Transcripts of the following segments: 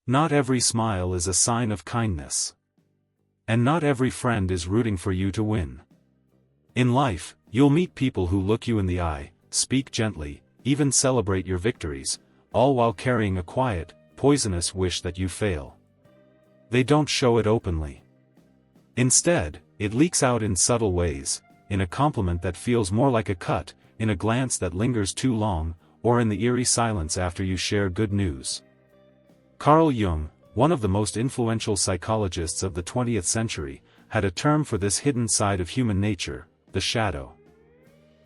Not every smile is a sign of kindness. And not every friend is rooting for you to win. In life, you'll meet people who look you in the eye, speak gently, even celebrate your victories, all while carrying a quiet, poisonous wish that you fail. They don't show it openly. Instead, it leaks out in subtle ways, in a compliment that feels more like a cut, in a glance that lingers too long, or in the eerie silence after you share good news. Carl Jung, one of the most influential psychologists of the 20th century, had a term for this hidden side of human nature: the shadow.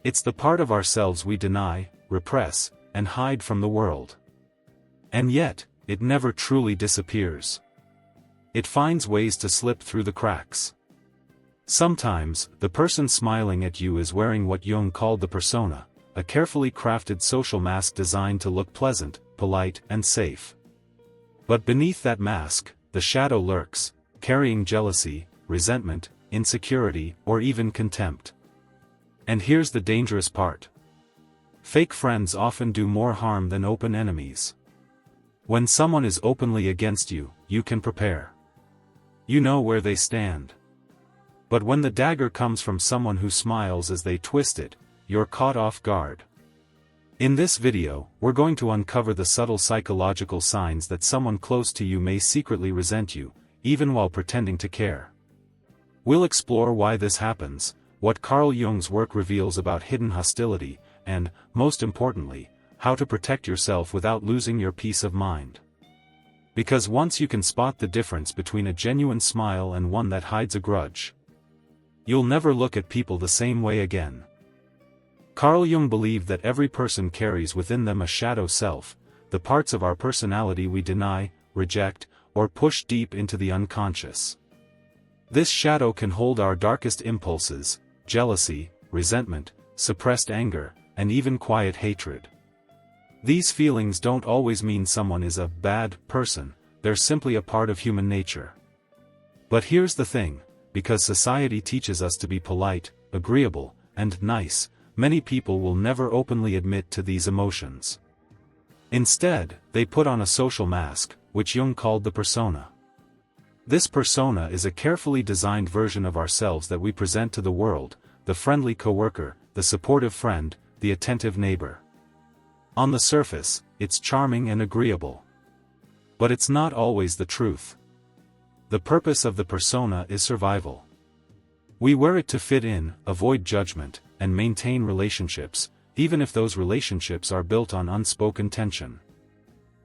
It's the part of ourselves we deny, repress, and hide from the world. And yet, it never truly disappears. It finds ways to slip through the cracks. Sometimes, the person smiling at you is wearing what Jung called the persona, a carefully crafted social mask designed to look pleasant, polite, and safe. But beneath that mask, the shadow lurks, carrying jealousy, resentment, insecurity, or even contempt. And here's the dangerous part. Fake friends often do more harm than open enemies. When someone is openly against you, you can prepare. You know where they stand. But when the dagger comes from someone who smiles as they twist it, you're caught off guard. In this video, we're going to uncover the subtle psychological signs that someone close to you may secretly resent you, even while pretending to care. We'll explore why this happens, what Carl Jung's work reveals about hidden hostility, and, most importantly, how to protect yourself without losing your peace of mind. Because once you can spot the difference between a genuine smile and one that hides a grudge, you'll never look at people the same way again. Carl Jung believed that every person carries within them a shadow self, the parts of our personality we deny, reject, or push deep into the unconscious. This shadow can hold our darkest impulses: jealousy, resentment, suppressed anger, and even quiet hatred. These feelings don't always mean someone is a bad person, they're simply a part of human nature. But here's the thing, because society teaches us to be polite, agreeable, and nice, many people will never openly admit to these emotions. Instead, they put on a social mask, which Jung called the persona. This persona is a carefully designed version of ourselves that we present to the world: the friendly coworker, the supportive friend, the attentive neighbor. On the surface, it's charming and agreeable. But it's not always the truth. The purpose of the persona is survival. We wear it to fit in, avoid judgment, and maintain relationships, even if those relationships are built on unspoken tension.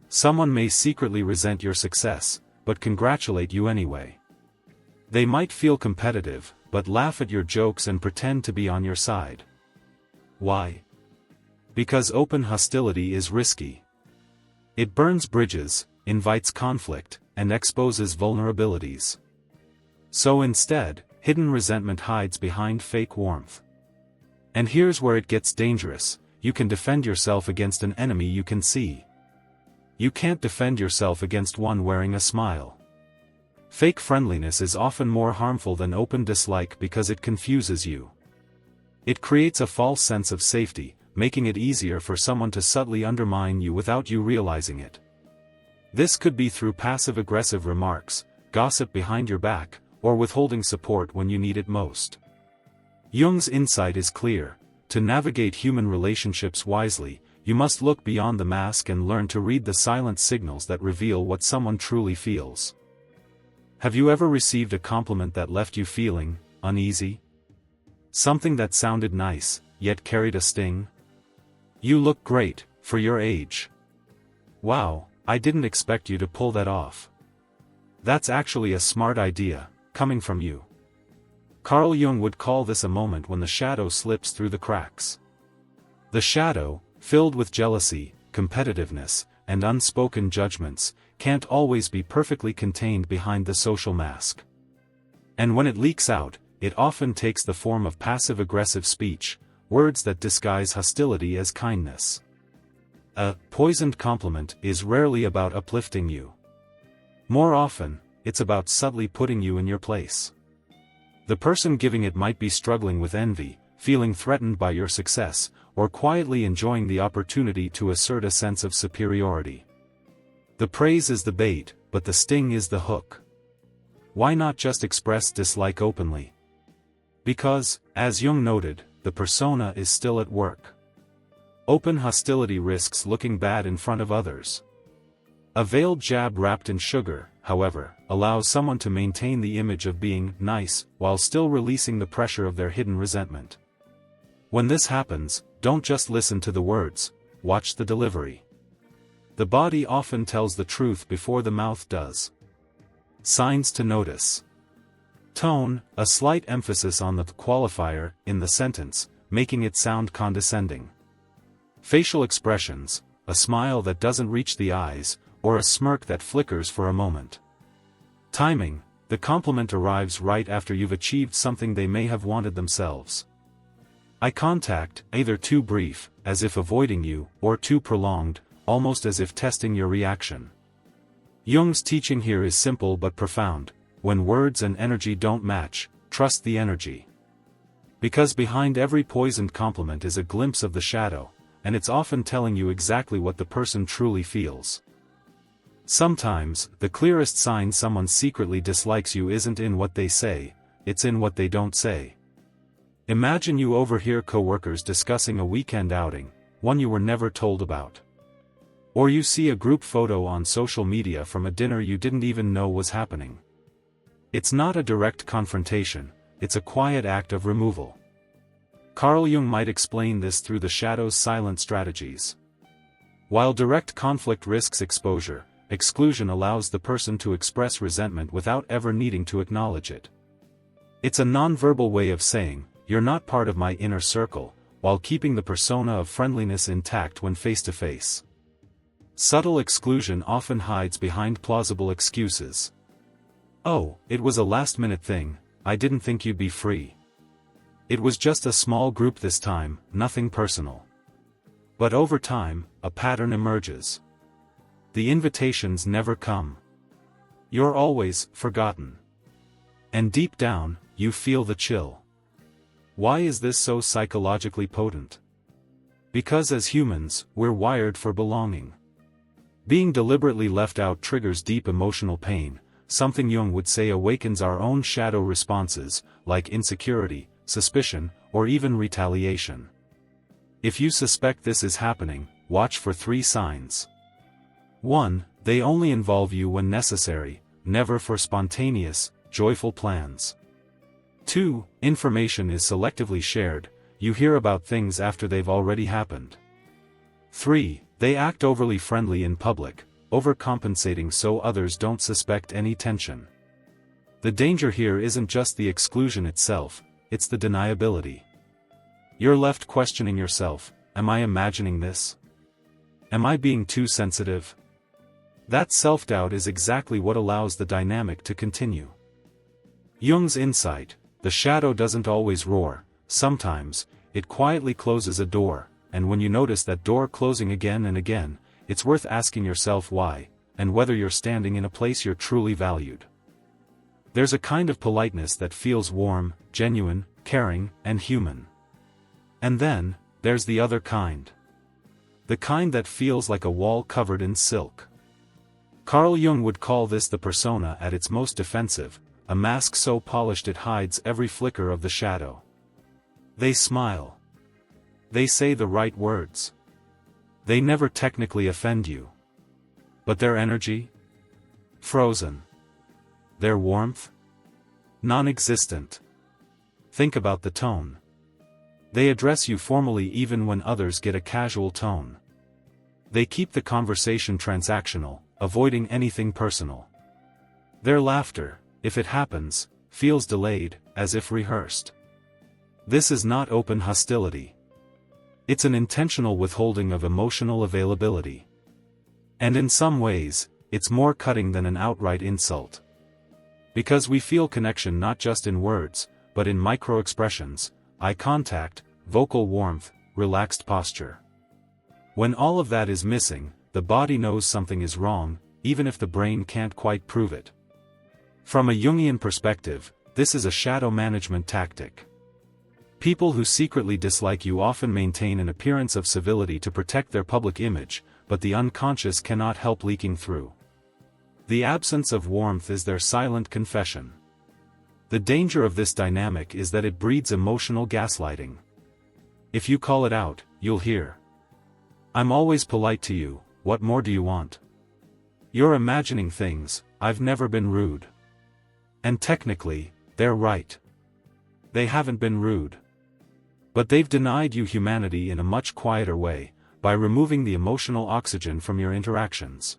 Someone may secretly resent your success, but congratulate you anyway. They might feel competitive, but laugh at your jokes and pretend to be on your side. Why? Because open hostility is risky. It burns bridges, invites conflict, and exposes vulnerabilities. So instead, hidden resentment hides behind fake warmth. And here's where it gets dangerous: you can defend yourself against an enemy you can see. You can't defend yourself against one wearing a smile. Fake friendliness is often more harmful than open dislike because it confuses you. It creates a false sense of safety, making it easier for someone to subtly undermine you without you realizing it. This could be through passive-aggressive remarks, gossip behind your back, or withholding support when you need it most. Jung's insight is clear: to navigate human relationships wisely, you must look beyond the mask and learn to read the silent signals that reveal what someone truly feels. Have you ever received a compliment that left you feeling uneasy? Something that sounded nice, yet carried a sting? "You look great, for your age." "Wow, I didn't expect you to pull that off." That's actually a smart idea, coming from you. Carl Jung would call this a moment when the shadow slips through the cracks. The shadow, filled with jealousy, competitiveness, and unspoken judgments, can't always be perfectly contained behind the social mask. And when it leaks out, it often takes the form of passive-aggressive speech, words that disguise hostility as kindness. A poisoned compliment is rarely about uplifting you. More often, it's about subtly putting you in your place. The person giving it might be struggling with envy, feeling threatened by your success, or quietly enjoying the opportunity to assert a sense of superiority. The praise is the bait, but the sting is the hook. Why not just express dislike openly? Because, as Jung noted, the persona is still at work. Open hostility risks looking bad in front of others. A veiled jab wrapped in sugar, however, allows someone to maintain the image of being nice while still releasing the pressure of their hidden resentment. When this happens, don't just listen to the words, watch the delivery. The body often tells the truth before the mouth does. Signs to notice. Tone, a slight emphasis on the qualifier in the sentence, making it sound condescending. Facial expressions, a smile that doesn't reach the eyes, or a smirk that flickers for a moment. Timing, the compliment arrives right after you've achieved something they may have wanted themselves. Eye contact, either too brief, as if avoiding you, or too prolonged, almost as if testing your reaction. Jung's teaching here is simple but profound: when words and energy don't match, trust the energy. Because behind every poisoned compliment is a glimpse of the shadow, and it's often telling you exactly what the person truly feels. Sometimes, the clearest sign someone secretly dislikes you isn't in what they say, it's in what they don't say. Imagine you overhear coworkers discussing a weekend outing, one you were never told about. Or you see a group photo on social media from a dinner you didn't even know was happening. It's not a direct confrontation, it's a quiet act of removal. Carl Jung might explain this through the shadow's silent strategies. While direct conflict risks exposure, exclusion allows the person to express resentment without ever needing to acknowledge it. It's a nonverbal way of saying, "You're not part of my inner circle," while keeping the persona of friendliness intact when face to face. Subtle exclusion often hides behind plausible excuses. "Oh, it was a last-minute thing, I didn't think you'd be free. It was just a small group this time, nothing personal." But over time, a pattern emerges. The invitations never come. You're always forgotten. And deep down, you feel the chill. Why is this so psychologically potent? Because as humans, we're wired for belonging. Being deliberately left out triggers deep emotional pain, something Jung would say awakens our own shadow responses, like insecurity, suspicion, or even retaliation. If you suspect this is happening, watch for 3 signs. 1. They only involve you when necessary, never for spontaneous, joyful plans. 2. Information is selectively shared, you hear about things after they've already happened. 3. They act overly friendly in public, overcompensating so others don't suspect any tension. The danger here isn't just the exclusion itself, it's the deniability. You're left questioning yourself, am I imagining this? Am I being too sensitive? That self-doubt is exactly what allows the dynamic to continue. Jung's insight: the shadow doesn't always roar, sometimes, it quietly closes a door, and when you notice that door closing again and again, it's worth asking yourself why, and whether you're standing in a place you're truly valued. There's a kind of politeness that feels warm, genuine, caring, and human. And then, there's the other kind. The kind that feels like a wall covered in silk. Carl Jung would call this the persona at its most defensive, a mask so polished it hides every flicker of the shadow. They smile. They say the right words. They never technically offend you. But their energy? Frozen. Their warmth? Non-existent. Think about the tone. They address you formally even when others get a casual tone. They keep the conversation transactional, avoiding anything personal. Their laughter, if it happens, feels delayed, as if rehearsed. This is not open hostility. It's an intentional withholding of emotional availability. And in some ways, it's more cutting than an outright insult. Because we feel connection not just in words, but in micro-expressions, eye contact, vocal warmth, relaxed posture. When all of that is missing, the body knows something is wrong, even if the brain can't quite prove it. From a Jungian perspective, this is a shadow management tactic. People who secretly dislike you often maintain an appearance of civility to protect their public image, but the unconscious cannot help leaking through. The absence of warmth is their silent confession. The danger of this dynamic is that it breeds emotional gaslighting. If you call it out, you'll hear, "I'm always polite to you, what more do you want? You're imagining things, I've never been rude." And technically, they're right. They haven't been rude. But they've denied you humanity in a much quieter way, by removing the emotional oxygen from your interactions.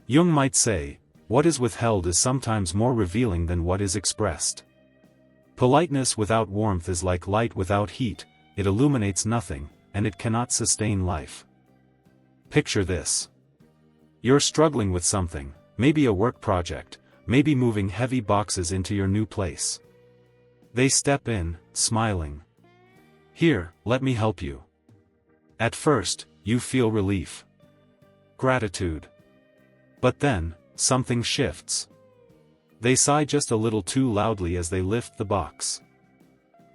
Jung might say, what is withheld is sometimes more revealing than what is expressed. Politeness without warmth is like light without heat, it illuminates nothing, and it cannot sustain life. Picture this. You're struggling with something, maybe a work project, maybe moving heavy boxes into your new place. They step in, smiling. "Here, let me help you." At first, you feel relief. Gratitude. But then, something shifts. They sigh just a little too loudly as they lift the box.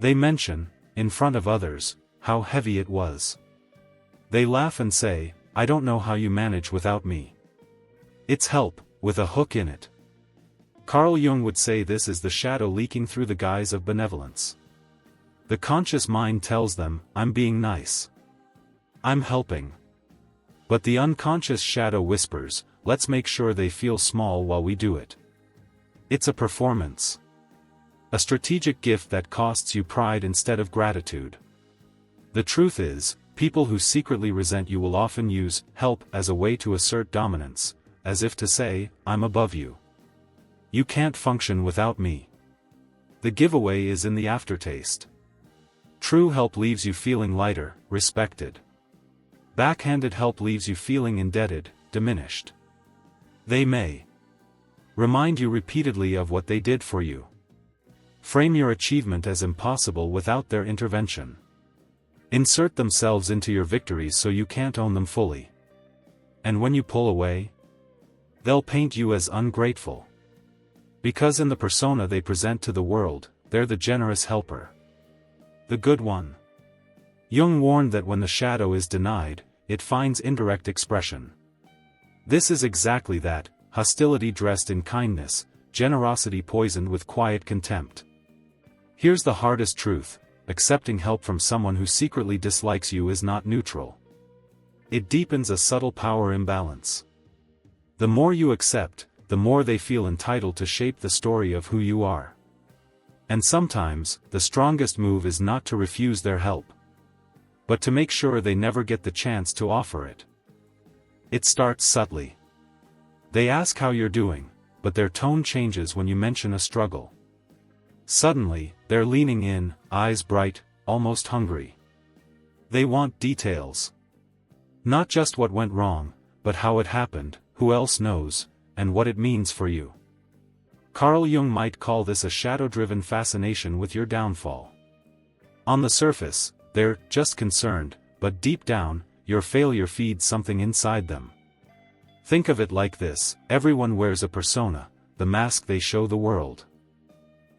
They mention, in front of others, how heavy it was. They laugh and say, "I don't know how you manage without me." It's help, with a hook in it. Carl Jung would say this is the shadow leaking through the guise of benevolence. The conscious mind tells them, "I'm being nice. I'm helping." But the unconscious shadow whispers, "Let's make sure they feel small while we do it." It's a performance. A strategic gift that costs you pride instead of gratitude. The truth is, people who secretly resent you will often use help as a way to assert dominance, as if to say, "I'm above you. You can't function without me." The giveaway is in the aftertaste. True help leaves you feeling lighter, respected. Backhanded help leaves you feeling indebted, diminished. They may remind you repeatedly of what they did for you. Frame your achievement as impossible without their intervention. Insert themselves into your victories so you can't own them fully. And when you pull away, they'll paint you as ungrateful. Because in the persona they present to the world, they're the generous helper. The good one. Jung warned that when the shadow is denied, it finds indirect expression. This is exactly that, hostility dressed in kindness, generosity poisoned with quiet contempt. Here's the hardest truth, accepting help from someone who secretly dislikes you is not neutral. It deepens a subtle power imbalance. The more you accept, the more they feel entitled to shape the story of who you are. And sometimes, the strongest move is not to refuse their help, but to make sure they never get the chance to offer it. It starts subtly. They ask how you're doing, but their tone changes when you mention a struggle. Suddenly, they're leaning in, eyes bright, almost hungry. They want details. Not just what went wrong, but how it happened, who else knows, and what it means for you. Carl Jung might call this a shadow-driven fascination with your downfall. On the surface, they're just concerned, but deep down, your failure feeds something inside them. Think of it like this: everyone wears a persona, the mask they show the world.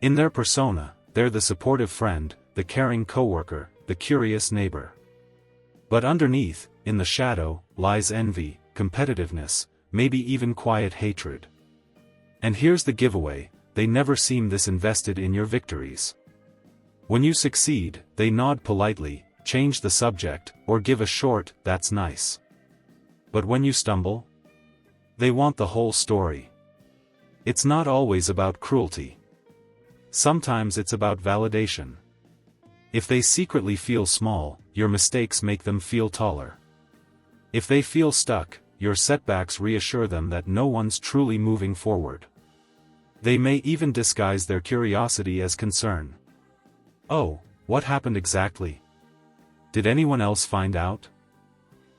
In their persona, they're the supportive friend, the caring coworker, the curious neighbor. But underneath, in the shadow, lies envy, competitiveness, maybe even quiet hatred. And here's the giveaway: they never seem this invested in your victories. When you succeed, they nod politely, change the subject, or give a short, "That's nice." But when you stumble, they want the whole story. It's not always about cruelty. Sometimes it's about validation. If they secretly feel small, your mistakes make them feel taller. If they feel stuck, your setbacks reassure them that no one's truly moving forward. They may even disguise their curiosity as concern. "Oh, what happened exactly? Did anyone else find out?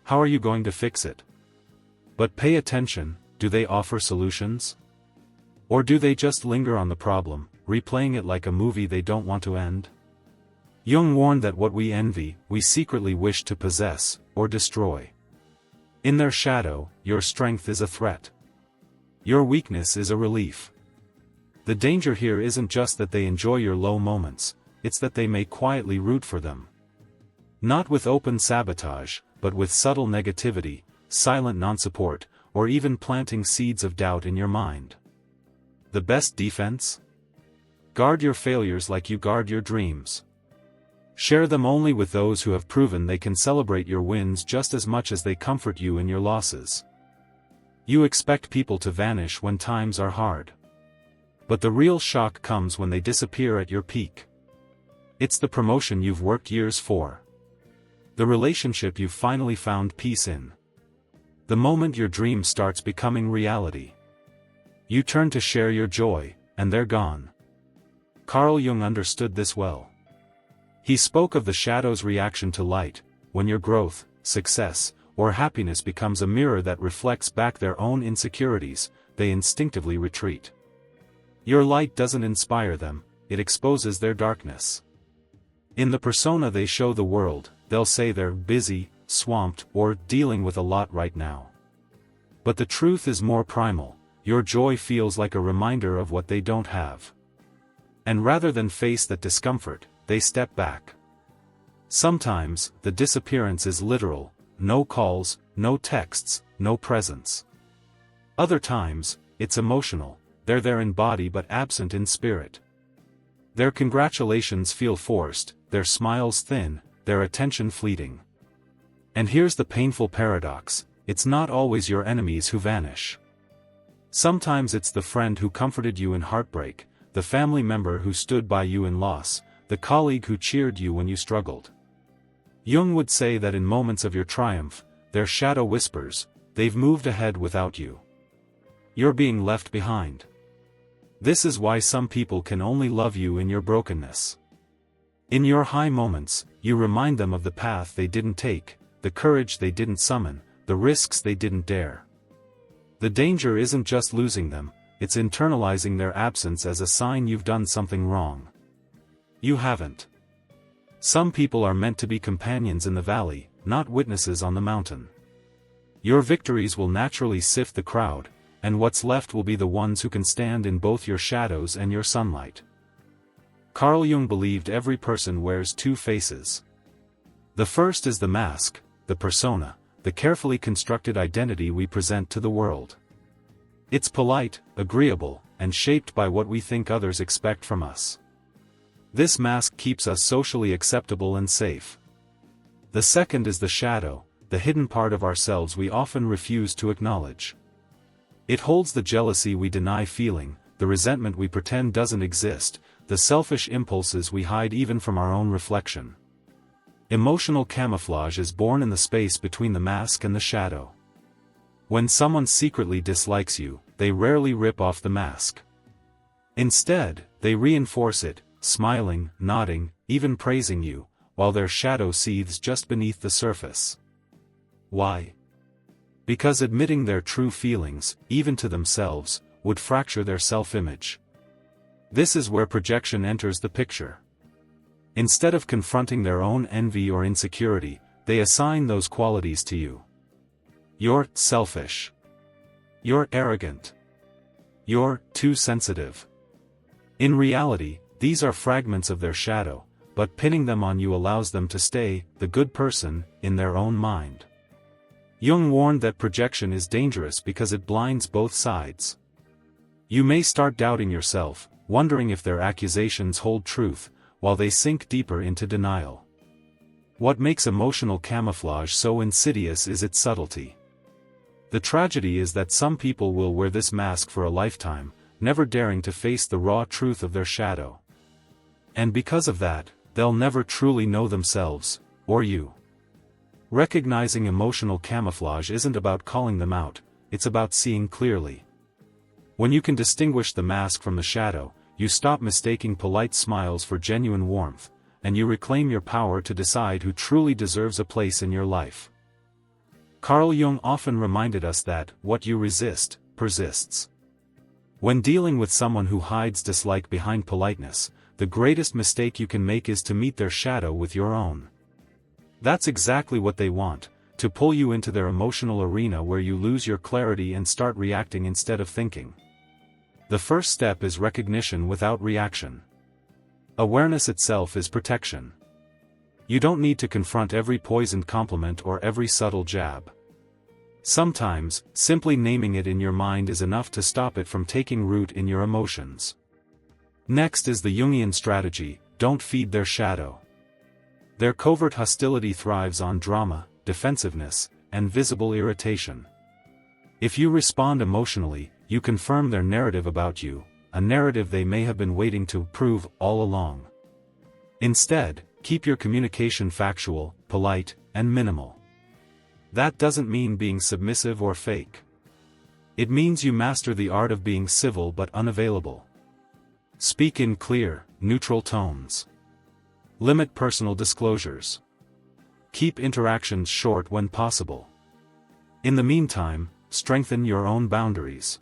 How are you going to fix it?" But pay attention, do they offer solutions? Or do they just linger on the problem, replaying it like a movie they don't want to end? Jung warned that what we envy, we secretly wish to possess, or destroy. In their shadow, your strength is a threat. Your weakness is a relief. The danger here isn't just that they enjoy your low moments, it's that they may quietly root for them. Not with open sabotage, but with subtle negativity, silent non-support, or even planting seeds of doubt in your mind. The best defense? Guard your failures like you guard your dreams. Share them only with those who have proven they can celebrate your wins just as much as they comfort you in your losses. You expect people to vanish when times are hard. But the real shock comes when they disappear at your peak. It's the promotion you've worked years for. The relationship you've finally found peace in. The moment your dream starts becoming reality. You turn to share your joy, and they're gone. Carl Jung understood this well. He spoke of the shadow's reaction to light. When your growth, success, or happiness becomes a mirror that reflects back their own insecurities, they instinctively retreat. Your light doesn't inspire them, it exposes their darkness. In the persona they show the world, they'll say they're busy, swamped, or dealing with a lot right now. But the truth is more primal. Your joy feels like a reminder of what they don't have. And rather than face that discomfort, they step back. Sometimes, the disappearance is literal: no calls, no texts, no presence. Other times, it's emotional: they're there in body but absent in spirit. Their congratulations feel forced, their smiles thin, their attention fleeting. And here's the painful paradox: it's not always your enemies who vanish. Sometimes it's the friend who comforted you in heartbreak, the family member who stood by you in loss, the colleague who cheered you when you struggled. Jung would say that in moments of your triumph, their shadow whispers, "They've moved ahead without you. You're being left behind." This is why some people can only love you in your brokenness. In your high moments, you remind them of the path they didn't take, the courage they didn't summon, the risks they didn't dare. The danger isn't just losing them, it's internalizing their absence as a sign you've done something wrong. You haven't. Some people are meant to be companions in the valley, not witnesses on the mountain. Your victories will naturally sift the crowd, and what's left will be the ones who can stand in both your shadows and your sunlight. Carl Jung believed every person wears two faces. The first is the mask, the persona, the carefully constructed identity we present to the world. It's polite, agreeable, and shaped by what we think others expect from us. This mask keeps us socially acceptable and safe. The second is the shadow, the hidden part of ourselves we often refuse to acknowledge. It holds the jealousy we deny feeling, the resentment we pretend doesn't exist, the selfish impulses we hide even from our own reflection. Emotional camouflage is born in the space between the mask and the shadow. When someone secretly dislikes you, they rarely rip off the mask. Instead, they reinforce it, smiling, nodding, even praising you, while their shadow seethes just beneath the surface. Why? Because admitting their true feelings, even to themselves, would fracture their self-image. This is where projection enters the picture. Instead of confronting their own envy or insecurity, they assign those qualities to you. You're selfish. You're arrogant. You're too sensitive. In reality, these are fragments of their shadow, but pinning them on you allows them to stay the good person in their own mind. Jung warned that projection is dangerous because it blinds both sides. You may start doubting yourself, wondering if their accusations hold truth, while they sink deeper into denial. What makes emotional camouflage so insidious is its subtlety. The tragedy is that some people will wear this mask for a lifetime, never daring to face the raw truth of their shadow. And because of that, they'll never truly know themselves, or you. Recognizing emotional camouflage isn't about calling them out, it's about seeing clearly. When you can distinguish the mask from the shadow, you stop mistaking polite smiles for genuine warmth, and you reclaim your power to decide who truly deserves a place in your life. Carl Jung often reminded us that, what you resist, persists. When dealing with someone who hides dislike behind politeness, the greatest mistake you can make is to meet their shadow with your own. That's exactly what they want, to pull you into their emotional arena where you lose your clarity and start reacting instead of thinking. The first step is recognition without reaction. Awareness itself is protection. You don't need to confront every poisoned compliment or every subtle jab. Sometimes, simply naming it in your mind is enough to stop it from taking root in your emotions. Next is the Jungian strategy: don't feed their shadow. Their covert hostility thrives on drama, defensiveness, and visible irritation. If you respond emotionally, you confirm their narrative about you, a narrative they may have been waiting to prove all along. Instead, keep your communication factual, polite, and minimal. That doesn't mean being submissive or fake. It means you master the art of being civil but unavailable. Speak in clear, neutral tones. Limit personal disclosures. Keep interactions short when possible. In the meantime, strengthen your own boundaries.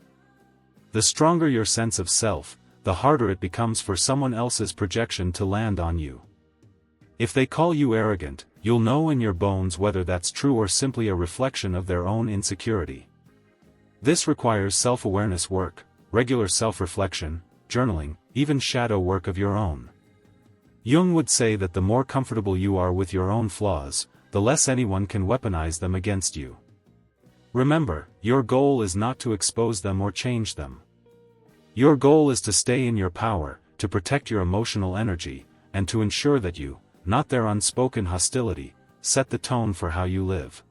The stronger your sense of self, the harder it becomes for someone else's projection to land on you. If they call you arrogant, you'll know in your bones whether that's true or simply a reflection of their own insecurity. This requires self-awareness work, regular self-reflection, journaling, even shadow work of your own. Jung would say that the more comfortable you are with your own flaws, the less anyone can weaponize them against you. Remember, your goal is not to expose them or change them. Your goal is to stay in your power, to protect your emotional energy, and to ensure that you, not their unspoken hostility, set the tone for how you live.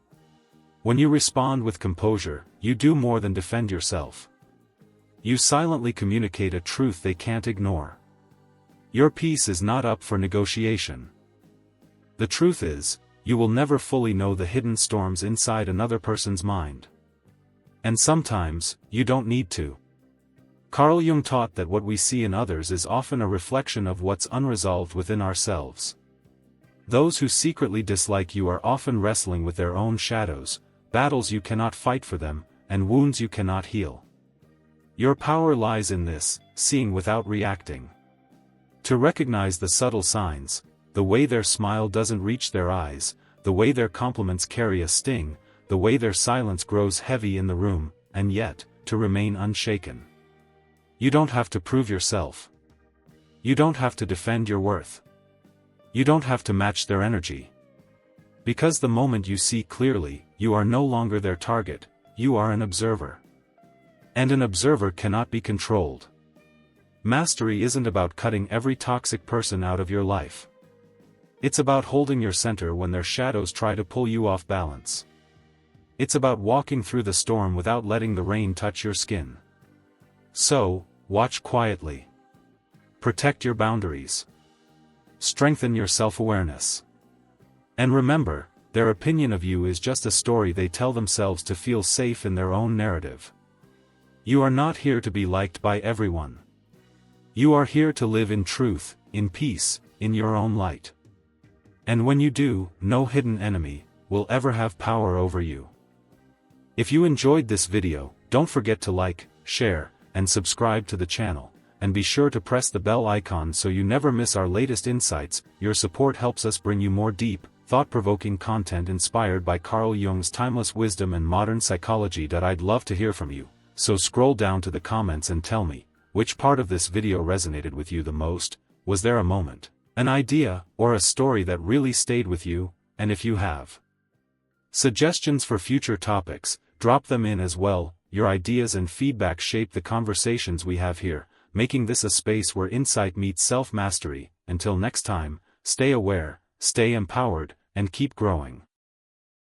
When you respond with composure, you do more than defend yourself. You silently communicate a truth they can't ignore. Your peace is not up for negotiation. The truth is, you will never fully know the hidden storms inside another person's mind. And sometimes, you don't need to. Carl Jung taught that what we see in others is often a reflection of what's unresolved within ourselves. Those who secretly dislike you are often wrestling with their own shadows, battles you cannot fight for them, and wounds you cannot heal. Your power lies in this, seeing without reacting. To recognize the subtle signs, the way their smile doesn't reach their eyes, the way their compliments carry a sting, the way their silence grows heavy in the room, and yet, to remain unshaken. You don't have to prove yourself. You don't have to defend your worth. You don't have to match their energy. Because the moment you see clearly, you are no longer their target, you are an observer. And an observer cannot be controlled. Mastery isn't about cutting every toxic person out of your life. It's about holding your center when their shadows try to pull you off balance. It's about walking through the storm without letting the rain touch your skin. So, watch quietly. Protect your boundaries. Strengthen your self-awareness. And remember, their opinion of you is just a story they tell themselves to feel safe in their own narrative. You are not here to be liked by everyone. You are here to live in truth, in peace, in your own light. And when you do, no hidden enemy will ever have power over you. If you enjoyed this video, don't forget to like, share, and subscribe to the channel, and be sure to press the bell icon so you never miss our latest insights. Your support helps us bring you more deep, thought-provoking content inspired by Carl Jung's timeless wisdom and modern psychology. I'd love to hear from you, so scroll down to the comments and tell me, which part of this video resonated with you the most? Was there a moment, an idea, or a story that really stayed with you? And if you have suggestions for future topics, drop them in as well. Your ideas and feedback shape the conversations we have here, making this a space where insight meets self-mastery. Until next time, stay aware, stay empowered, and keep growing.